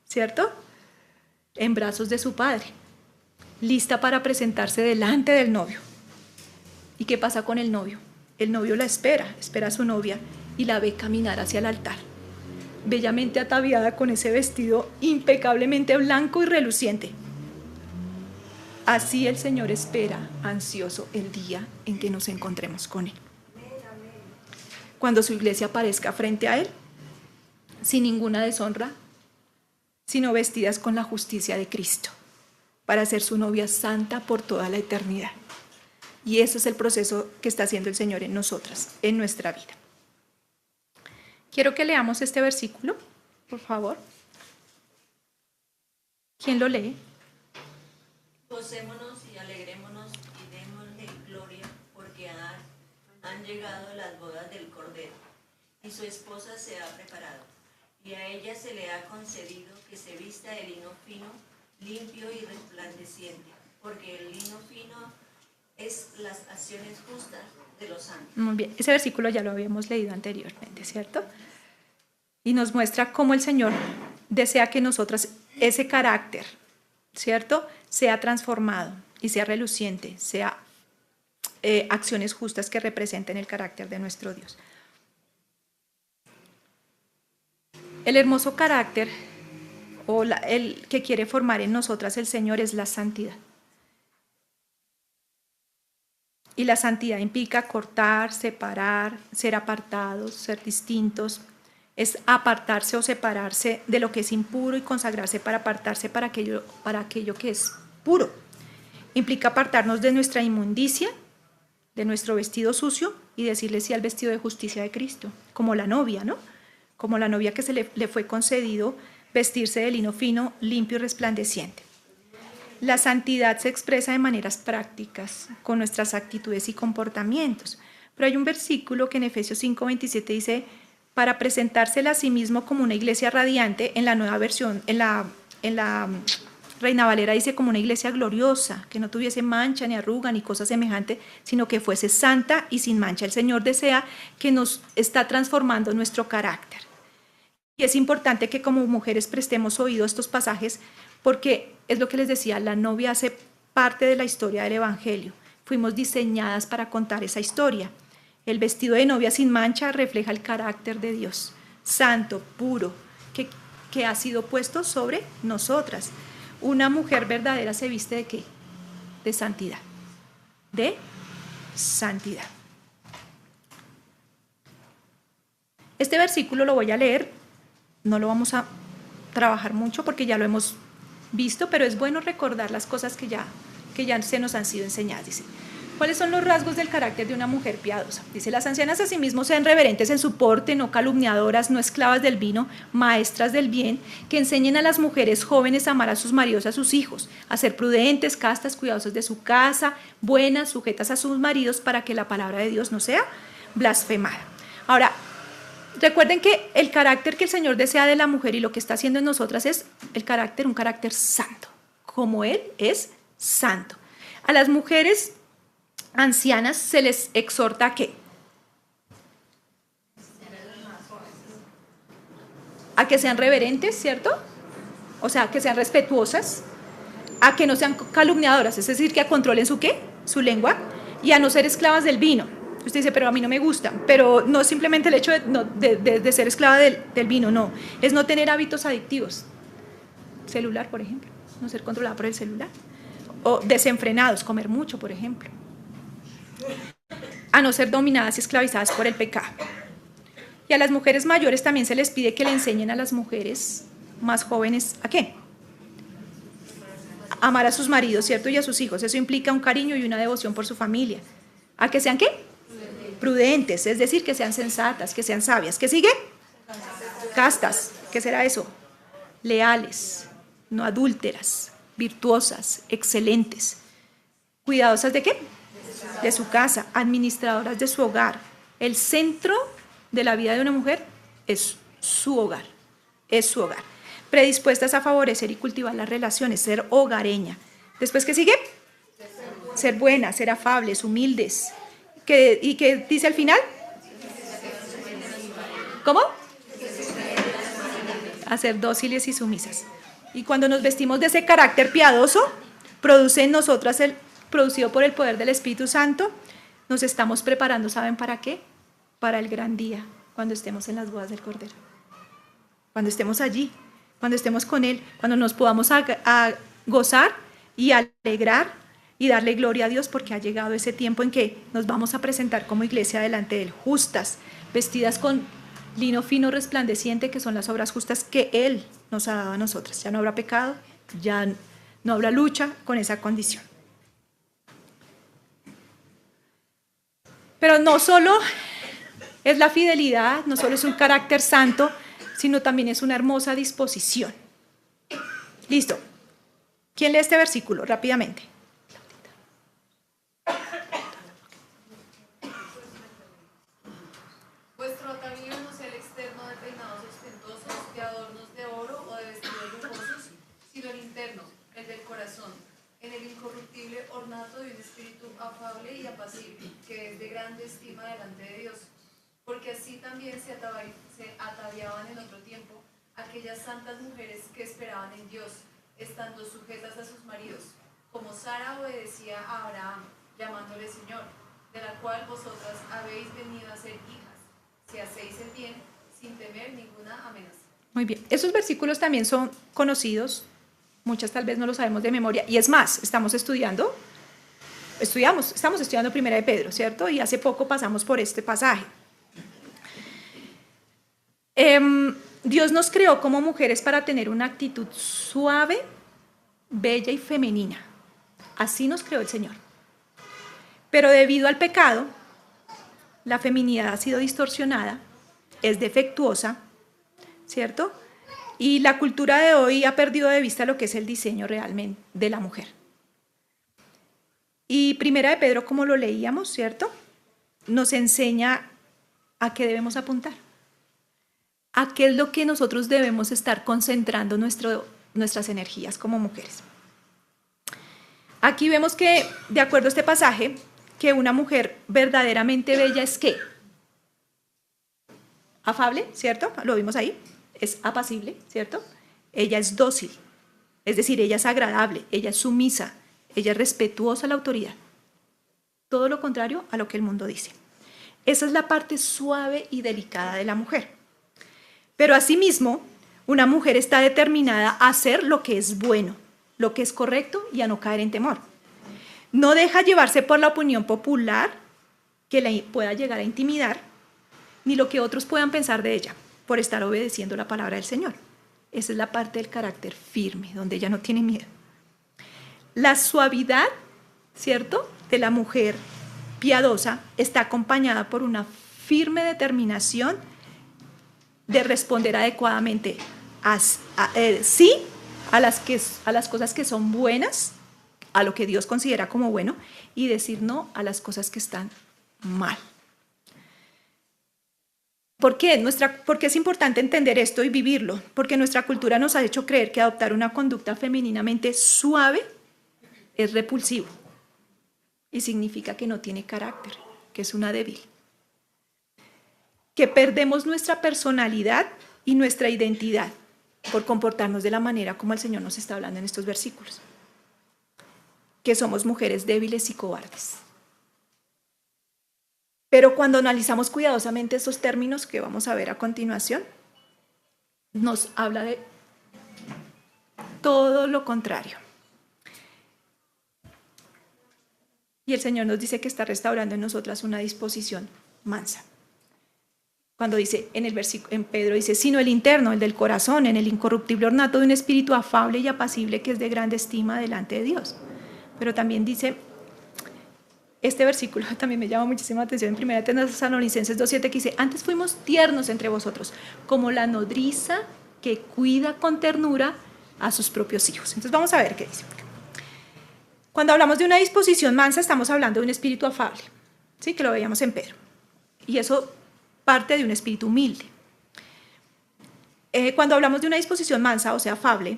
¿cierto? En brazos de su padre, lista para presentarse delante del novio. ¿Y qué pasa con el novio? El novio la espera a su novia y la ve caminar hacia el altar, bellamente ataviada con ese vestido impecablemente blanco y reluciente. Así el Señor espera, ansioso, el día en que nos encontremos con Él. Cuando su iglesia aparezca frente a Él, sin ninguna deshonra, sino vestidas con la justicia de Cristo, para ser su novia santa por toda la eternidad. Y ese es el proceso que está haciendo el Señor en nosotras, en nuestra vida. Quiero que leamos este versículo, por favor. ¿Quién lo lee? Gocémonos y alegrémonos y démosle gloria, porque han llegado las bodas del Cordero, y su esposa se ha preparado, y a ella se le ha concedido que se vista de lino fino, limpio y resplandeciente, porque el lino fino es las acciones justas de los santos. Muy bien, ese versículo ya lo habíamos leído anteriormente, ¿cierto? Y nos muestra cómo el Señor desea que nosotras, ese carácter, ¿cierto?, sea transformado y sea reluciente, sea acciones justas que representen el carácter de nuestro Dios. El hermoso carácter o el que quiere formar en nosotras el Señor es la santidad. Y la santidad implica cortar, separar, ser apartados, ser distintos. Es apartarse o separarse de lo que es impuro y consagrarse para apartarse para aquello que es puro. Implica apartarnos de nuestra inmundicia, de nuestro vestido sucio y decirle sí al vestido de justicia de Cristo, como la novia, ¿no? Como la novia que le fue concedido vestirse de lino fino, limpio y resplandeciente. La santidad se expresa de maneras prácticas, con nuestras actitudes y comportamientos. Pero hay un versículo que en Efesios 5:27 dice, para presentársela a sí mismo como una iglesia radiante, en la nueva versión, en la Reina Valera dice como una iglesia gloriosa, que no tuviese mancha, ni arruga, ni cosa semejante, sino que fuese santa y sin mancha. El Señor desea que nos está transformando nuestro carácter. Y es importante que como mujeres prestemos oído a estos pasajes, porque es lo que les decía, la novia hace parte de la historia del Evangelio. Fuimos diseñadas para contar esa historia. El vestido de novia sin mancha refleja el carácter de Dios, santo, puro, que ha sido puesto sobre nosotras. Una mujer verdadera se viste ¿de qué? De santidad. De santidad. Este versículo lo voy a leer, no lo vamos a trabajar mucho porque ya lo hemos visto, pero es bueno recordar las cosas que ya se nos han sido enseñadas. Dice, ¿cuáles son los rasgos del carácter de una mujer piadosa? Dice, las ancianas asimismo sean reverentes en su porte, no calumniadoras, no esclavas del vino, maestras del bien, que enseñen a las mujeres jóvenes a amar a sus maridos, a sus hijos, a ser prudentes, castas, cuidadosas de su casa, buenas, sujetas a sus maridos, para que la palabra de Dios no sea blasfemada. Ahora, recuerden que el carácter que el Señor desea de la mujer y lo que está haciendo en nosotras es un carácter santo, como Él es santo. A las mujeres ancianas se les exhorta a ¿qué? A que sean reverentes, ¿cierto? O sea, que sean respetuosas, a que no sean calumniadoras, es decir, que controlen su ¿qué? Su lengua, y a no ser esclavas del vino. Usted dice, pero a mí no me gusta, pero no simplemente el hecho de ser esclava del vino, no, es no tener hábitos adictivos. Celular, por ejemplo, no ser controlada por el celular. O desenfrenados, comer mucho, por ejemplo. A no ser dominadas y esclavizadas por el pecado. Y a las mujeres mayores también se les pide que le enseñen a las mujeres más jóvenes ¿a qué? A amar a sus maridos, ¿cierto? Y a sus hijos. Eso implica un cariño y una devoción por su familia. ¿A que sean qué? Prudentes, es decir, que sean sensatas, que sean sabias. ¿Qué sigue? Castas. ¿Qué será eso? Leales, no adúlteras, virtuosas, excelentes. ¿Cuidadosas de qué? De su casa, administradoras de su hogar. El centro de la vida de una mujer es su hogar, Predispuestas a favorecer y cultivar las relaciones, ser hogareña. ¿Después qué sigue? Ser buenas, ser afables, humildes. ¿Y qué dice al final? ¿Cómo? A ser dóciles y sumisas. Y cuando nos vestimos de ese carácter piadoso, produce en nosotras producido por el poder del Espíritu Santo, nos estamos preparando, ¿saben para qué? Para el gran día, cuando estemos en las bodas del Cordero. Cuando estemos allí, cuando estemos con Él, cuando nos podamos a gozar y alegrar y darle gloria a Dios, porque ha llegado ese tiempo en que nos vamos a presentar como iglesia delante de Él, justas, vestidas con lino fino resplandeciente, que son las obras justas que Él nos ha dado a nosotras. Ya no habrá pecado, ya no habrá lucha con esa condición. Pero no solo es la fidelidad, no solo es un carácter santo, sino también es una hermosa disposición. Listo. ¿Quién lee este versículo rápidamente? Vuestro atavío no sea el externo de peinados ostentosos, de adornos de oro o de vestidos lujosos, sino el interno, el del corazón, en el incorruptible ornato de un espíritu afable y apacible, que es de grande estima delante de Dios. Porque así también se ataviaban en otro tiempo aquellas santas mujeres que esperaban en Dios, estando sujetas a sus maridos, como Sara obedecía a Abraham, llamándole Señor, de la cual vosotras habéis venido a ser hijas, si hacéis el bien, sin temer ninguna amenaza. Muy bien, esos versículos también son conocidos, muchas tal vez no lo sabemos de memoria, y es más, estamos estudiando 1 de Pedro, ¿cierto? Y hace poco pasamos por este pasaje. Dios nos creó como mujeres para tener una actitud suave, bella y femenina. Así nos creó el Señor. Pero debido al pecado, la feminidad ha sido distorsionada, es defectuosa, ¿cierto? Y la cultura de hoy ha perdido de vista lo que es el diseño realmente de la mujer. Y 1 de Pedro, como lo leíamos, ¿cierto? Nos enseña a qué debemos apuntar. ¿A qué es lo que nosotros debemos estar concentrando nuestro nuestras energías como mujeres. Aquí vemos que, de acuerdo a este pasaje, que una mujer verdaderamente bella es ¿qué? Afable, ¿cierto? Lo vimos ahí. Es apacible, ¿cierto? Ella es dócil, es decir, ella es agradable, ella es sumisa, ella es respetuosa a la autoridad. Todo lo contrario a lo que el mundo dice. Esa es la parte suave y delicada de la mujer. Pero asimismo, una mujer está determinada a hacer lo que es bueno, lo que es correcto y a no caer en temor. No deja llevarse por la opinión popular que la pueda llegar a intimidar, ni lo que otros puedan pensar de ella por estar obedeciendo la palabra del Señor. Esa es la parte del carácter firme, donde ella no tiene miedo. La suavidad, ¿cierto?, de la mujer piadosa está acompañada por una firme determinación de responder adecuadamente sí a las cosas que son buenas, a lo que Dios considera como bueno, y decir no a las cosas que están mal. ¿Por qué? Porque es importante entender esto y vivirlo, porque nuestra cultura nos ha hecho creer que adoptar una conducta femeninamente suave es repulsivo y significa que no tiene carácter, que es una débil, que perdemos nuestra personalidad y nuestra identidad por comportarnos de la manera como el Señor nos está hablando en estos versículos, que somos mujeres débiles y cobardes. Pero cuando analizamos cuidadosamente estos términos que vamos a ver a continuación, nos habla de todo lo contrario. Y el Señor nos dice que está restaurando en nosotras una disposición mansa. Cuando dice en Pedro dice, sino el interno, el del corazón, en el incorruptible ornato de un espíritu afable y apacible que es de grande estima delante de Dios. Pero también dice, este versículo también me llama muchísima atención en 1 Tesalonicenses 2:7, que dice, antes fuimos tiernos entre vosotros, como la nodriza que cuida con ternura a sus propios hijos. Entonces vamos a ver qué dice. Cuando hablamos de una disposición mansa, estamos hablando de un espíritu afable, ¿sí? Que lo veíamos en Pedro. Y eso parte de un espíritu humilde. Cuando hablamos de una disposición mansa, o sea, afable,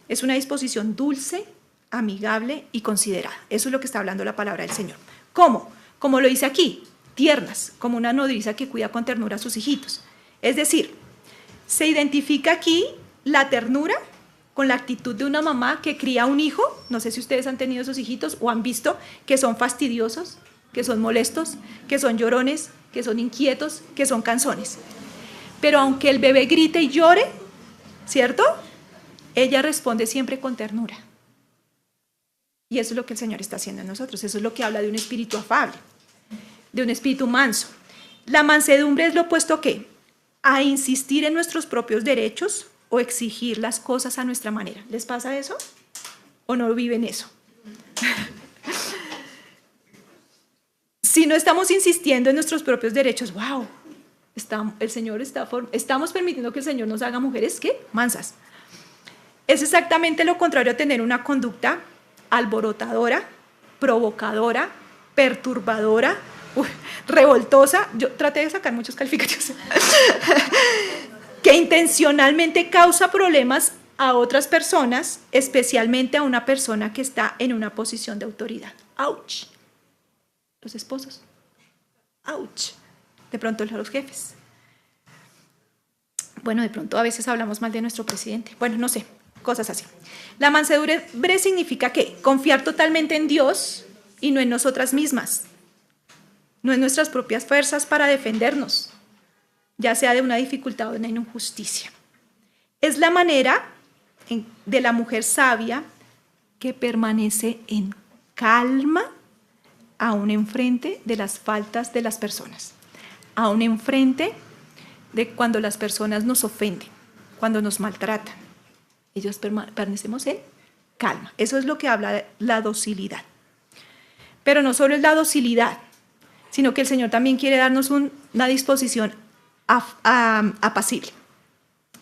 es una disposición dulce, amigable y considerada. Eso es lo que está hablando la palabra del Señor. ¿Cómo? Como lo dice aquí, tiernas, como una nodriza que cuida con ternura a sus hijitos. Es decir, se identifica aquí la ternura con la actitud de una mamá que cría a un hijo. No sé si ustedes han tenido esos hijitos o han visto que son fastidiosos, que son molestos, que son llorones, que son inquietos, que son cansones. Pero aunque el bebé grite y llore, ¿cierto? Ella responde siempre con ternura. Y eso es lo que el Señor está haciendo en nosotros. Eso es lo que habla de un espíritu afable, de un espíritu manso. La mansedumbre es lo opuesto a ¿qué? A insistir en nuestros propios derechos o exigir las cosas a nuestra manera. ¿Les pasa eso? ¿O no viven eso? Si no estamos insistiendo en nuestros propios derechos, wow, estamos permitiendo que el Señor nos haga mujeres, ¿qué? Mansas. Es exactamente lo contrario a tener una conducta alborotadora, provocadora, perturbadora, revoltosa. Yo traté de sacar muchos calificativos. Que intencionalmente causa problemas a otras personas, especialmente a una persona que está en una posición de autoridad. ¡Auch! Los esposos. ¡Auch! De pronto los jefes. Bueno, de pronto a veces hablamos mal de nuestro presidente. Bueno, no sé, cosas así. La mansedumbre significa ¿qué? Confiar totalmente en Dios y no en nosotras mismas. No en nuestras propias fuerzas para defendernos, ya sea de una dificultad o de una injusticia. Es la manera de la mujer sabia que permanece en calma aún enfrente de las faltas de las personas, aún enfrente de cuando las personas nos ofenden, cuando nos maltratan. Ellos permanecemos en calma. Eso es lo que habla de la docilidad. Pero no solo es la docilidad, sino que el Señor también quiere darnos una disposición apacible.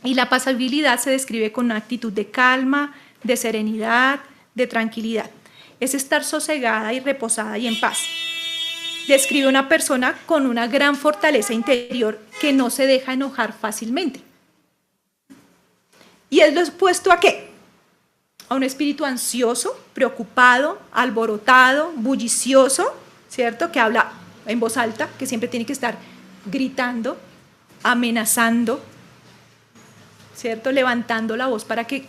Y la apacibilidad se describe con una actitud de calma, de serenidad, de tranquilidad. Es estar sosegada y reposada y en paz. Describe una persona con una gran fortaleza interior que no se deja enojar fácilmente. ¿Y es lo opuesto a qué? a un espíritu ansioso, preocupado, alborotado, bullicioso, ¿cierto? Que habla en voz alta, que siempre tiene que estar gritando, amenazando, ¿cierto? Levantando la voz para que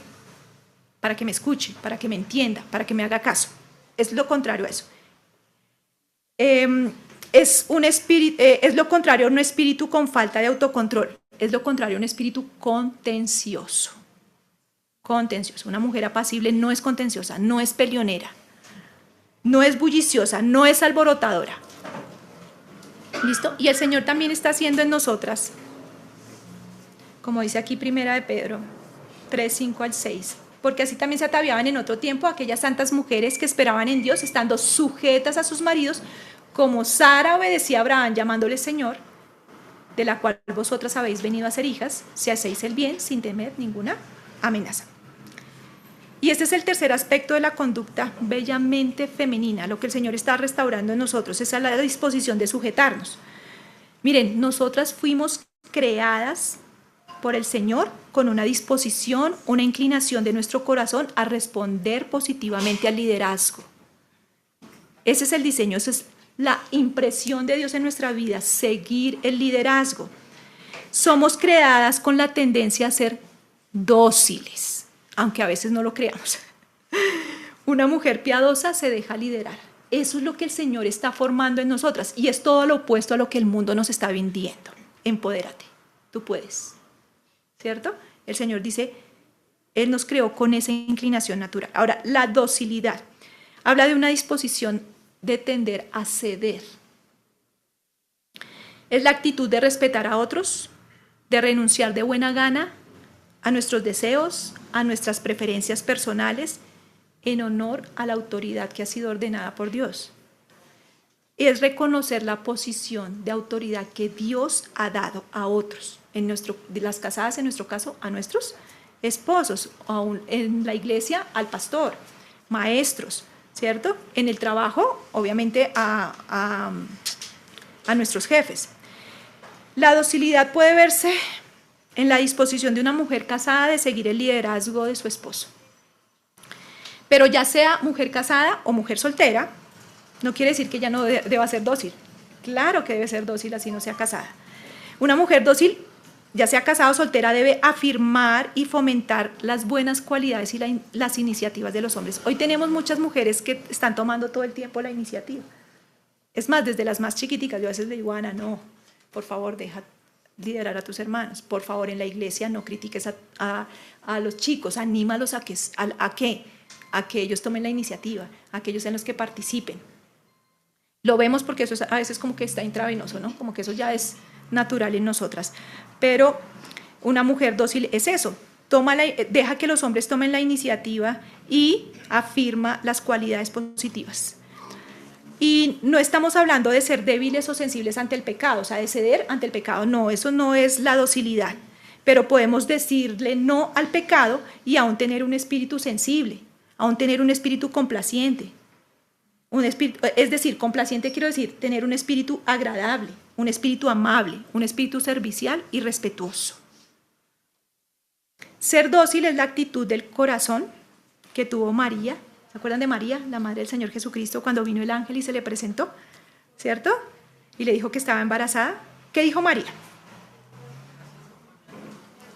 me escuche, para que me entienda, para que me haga caso. Es lo contrario a eso. Es lo contrario a un espíritu con falta de autocontrol. Es lo contrario a un espíritu contencioso. Contencioso. Una mujer apacible no es contenciosa, no es peleonera, no es bulliciosa, no es alborotadora. ¿Listo? Y el Señor también está haciendo en nosotras, como dice aquí Primera de Pedro 3, 5 al 6, porque así también se ataviaban en otro tiempo aquellas santas mujeres que esperaban en Dios, estando sujetas a sus maridos, como Sara obedecía a Abraham llamándole Señor, de la cual vosotras habéis venido a ser hijas, si hacéis el bien sin temer ninguna amenaza. Y este es el tercer aspecto de la conducta bellamente femenina. Lo que el Señor está restaurando en nosotros es a la disposición de sujetarnos. Miren, nosotras fuimos creadas por el Señor con una disposición, una inclinación de nuestro corazón a responder positivamente al liderazgo. Ese es el diseño, esa es la impresión de Dios en nuestra vida, seguir el liderazgo. Somos creadas con la tendencia a ser dóciles, aunque a veces no lo creamos. Una mujer piadosa se deja liderar. Eso es lo que el Señor está formando en nosotras y es todo lo opuesto a lo que el mundo nos está vendiendo. Empodérate, tú puedes. ¿Cierto? El Señor dice, Él nos creó con esa inclinación natural. Ahora, la docilidad habla de una disposición de tender a ceder. Es la actitud de respetar a otros, de renunciar de buena gana a nuestros deseos, a nuestras preferencias personales, en honor a la autoridad que ha sido ordenada por Dios. Es reconocer la posición de autoridad que Dios ha dado a otros, de las casadas en nuestro caso, a nuestros esposos, en la iglesia al pastor, maestros, ¿cierto? En el trabajo, obviamente, a nuestros jefes. La docilidad puede verse en la disposición de una mujer casada de seguir el liderazgo de su esposo. Pero ya sea mujer casada o mujer soltera, no quiere decir que ella no deba ser dócil. Claro que debe ser dócil, así no sea casada. Una mujer dócil, ya sea casada o soltera, debe afirmar y fomentar las buenas cualidades y las iniciativas de los hombres. Hoy tenemos muchas mujeres que están tomando todo el tiempo la iniciativa. Es más, desde las más chiquiticas, yo a veces le digo, Ana, no, por favor, deja liderar a tus hermanos. Por favor, en la iglesia no critiques a los chicos, anímalos a que ellos tomen la iniciativa, a que ellos sean los que participen. Lo vemos porque eso a veces como que está intravenoso, ¿no? Como que eso ya es natural en nosotras. Pero una mujer dócil es eso, deja que los hombres tomen la iniciativa y afirma las cualidades positivas. Y no estamos hablando de ser débiles o sensibles ante el pecado, o sea, de ceder ante el pecado. No, eso no es la docilidad. Pero podemos decirle no al pecado y aún tener un espíritu sensible, aún tener un espíritu complaciente. Es decir, complaciente quiero decir tener un espíritu agradable, un espíritu amable, un espíritu servicial y respetuoso. Ser dócil es la actitud del corazón que tuvo María. ¿Se acuerdan de María, la madre del Señor Jesucristo, cuando vino el ángel y se le presentó? ¿Cierto? Y le dijo que estaba embarazada. ¿Qué dijo María?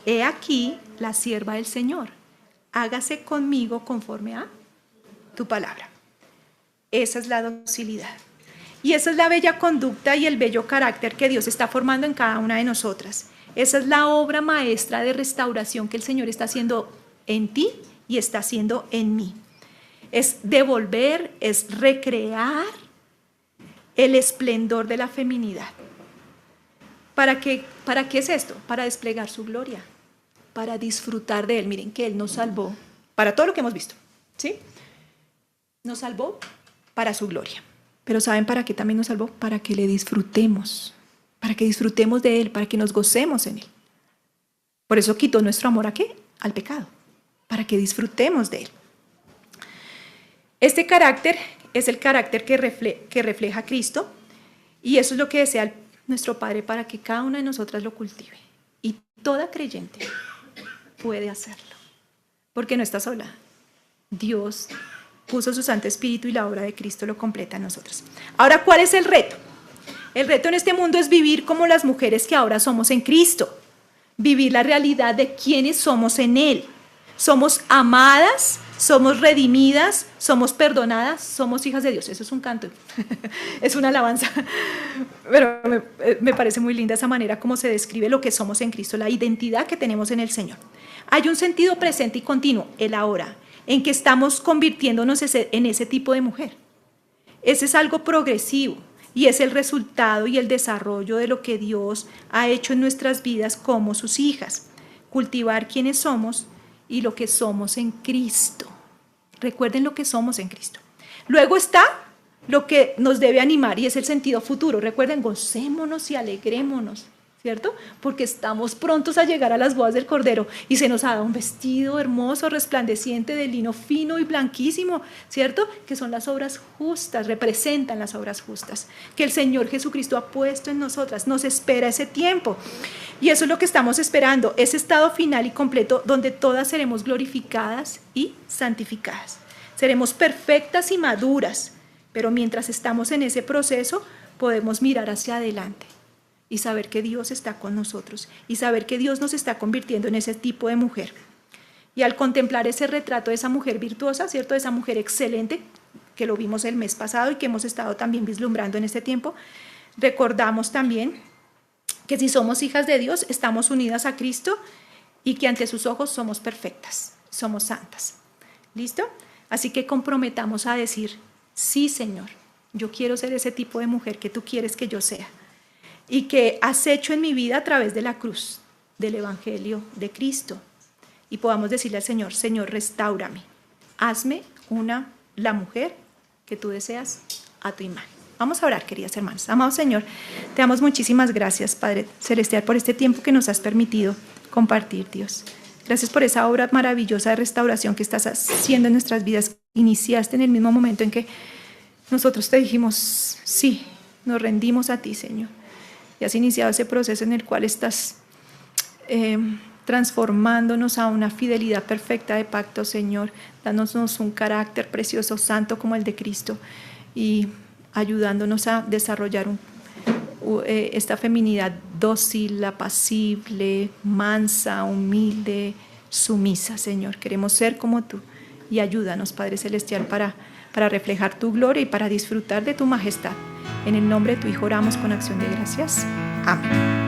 He aquí la sierva del Señor. Hágase conmigo conforme a tu palabra. Esa es la docilidad. Y esa es la bella conducta y el bello carácter que Dios está formando en cada una de nosotras. Esa es la obra maestra de restauración que el Señor está haciendo en ti y está haciendo en mí. Es devolver, es recrear el esplendor de la feminidad. ¿Para qué es esto? Para desplegar su gloria, para disfrutar de Él. Miren que Él nos salvó para todo lo que hemos visto, ¿sí? Nos salvó para su gloria. Pero ¿saben para qué también nos salvó? Para que le disfrutemos, para que disfrutemos de Él, para que nos gocemos en Él. Por eso quitó nuestro amor ¿a qué? Al pecado, para que disfrutemos de Él. Este carácter es el carácter que refleja a Cristo y eso es lo que desea nuestro Padre para que cada una de nosotras lo cultive. Y toda creyente puede hacerlo, porque no está sola. Dios puso su Santo Espíritu y la obra de Cristo lo completa en nosotros. Ahora, ¿cuál es el reto? El reto en este mundo es vivir como las mujeres que ahora somos en Cristo. Vivir la realidad de quiénes somos en Él. Somos amadas, somos redimidas, somos perdonadas, somos hijas de Dios. Eso es un canto, es una alabanza. Pero me parece muy linda esa manera como se describe lo que somos en Cristo, la identidad que tenemos en el Señor. Hay un sentido presente y continuo, el ahora, en que estamos convirtiéndonos en ese tipo de mujer. Ese es algo progresivo y es el resultado y el desarrollo de lo que Dios ha hecho en nuestras vidas como sus hijas. Cultivar quiénes somos y lo que somos en Cristo. Recuerden lo que somos en Cristo. Luego está lo que nos debe animar y es el sentido futuro. Recuerden, gocémonos y alegrémonos, ¿cierto? Porque estamos prontos a llegar a las bodas del Cordero y se nos ha dado un vestido hermoso, resplandeciente, de lino fino y blanquísimo, ¿cierto? Que son las obras justas, representan las obras justas que el Señor Jesucristo ha puesto en nosotras. Nos espera ese tiempo y eso es lo que estamos esperando, ese estado final y completo donde todas seremos glorificadas y santificadas. Seremos perfectas y maduras, pero mientras estamos en ese proceso podemos mirar hacia adelante y saber que Dios está con nosotros y saber que Dios nos está convirtiendo en ese tipo de mujer. Y al contemplar ese retrato de esa mujer virtuosa, ¿cierto? De esa mujer excelente, que lo vimos el mes pasado y que hemos estado también vislumbrando en este tiempo, recordamos también que si somos hijas de Dios, estamos unidas a Cristo y que ante sus ojos somos perfectas, somos santas. ¿Listo? Así que comprometamos a decir, sí, Señor, yo quiero ser ese tipo de mujer que tú quieres que yo sea. Y que has hecho en mi vida a través de la cruz, del Evangelio de Cristo. Y podamos decirle al Señor, Señor, restáurame, hazme la mujer que tú deseas a tu imagen. Vamos a orar, queridas hermanas. Amado Señor, te damos muchísimas gracias, Padre Celestial, por este tiempo que nos has permitido compartir, Dios. Gracias por esa obra maravillosa de restauración que estás haciendo en nuestras vidas. Iniciaste en el mismo momento en que nosotros te dijimos, sí, nos rendimos a ti, Señor. Y has iniciado ese proceso en el cual estás transformándonos a una fidelidad perfecta de pacto, Señor, dándonos un carácter precioso, santo como el de Cristo y ayudándonos a desarrollar esta feminidad dócil, apacible, mansa, humilde, sumisa, Señor. Queremos ser como tú y ayúdanos, Padre Celestial, para reflejar tu gloria y para disfrutar de tu majestad. En el nombre de tu Hijo oramos con acción de gracias. Amén.